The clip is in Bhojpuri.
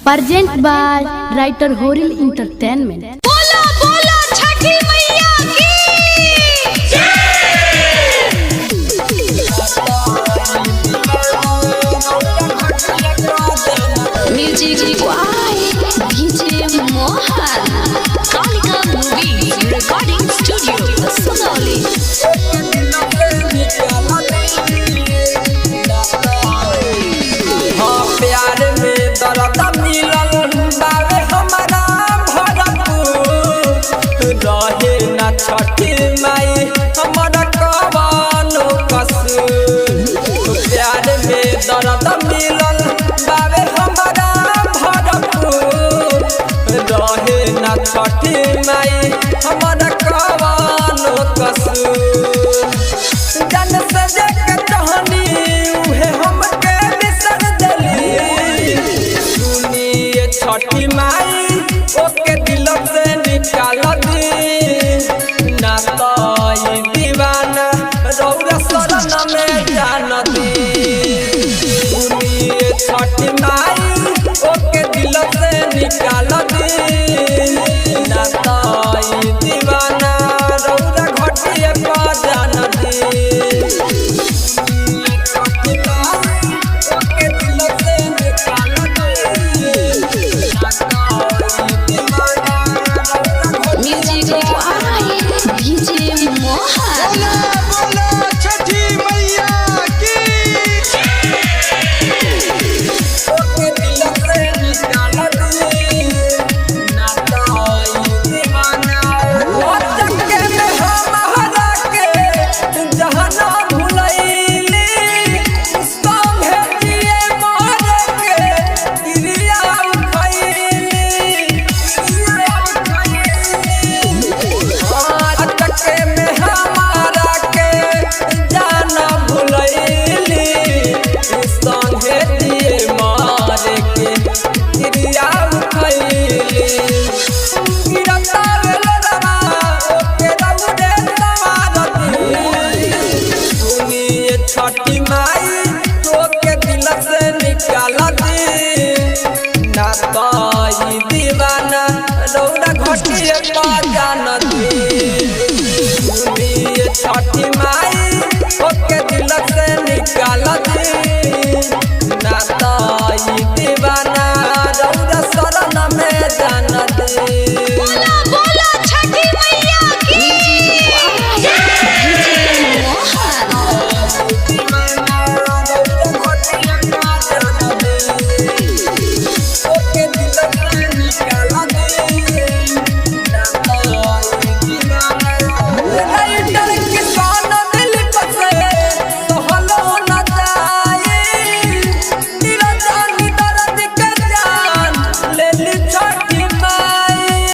Present by writer Horil entertainment. बोलो बोलो छठी मैया की music by DJ Mohan. Kalika movie recording studio Sonali. प्यार में दर्द मिलल बावे हमारा भरपूर रहे न छठी माई हमारा कवनो कसूर। प्यार में दर्द मिलल बावे हमारा भरपूर रहे न छठी माई हमारा कवनो कसूर। जन सजे के चाहनी उहे हमके बिसर देली। सुनिए छठी माई ओके दिल से निकाल दी ना तो ई दीवाना रौरा शरण में जान दी। सुनिए छठी माई ओके दिल से निकाल दी ना तो ई दीवाना रौरा घटिया पर जान दी। Music by DJ Mohan. Chhathi Mai तोके दिल से निकाल दी ना तो ई दीवाना रौरा घटिया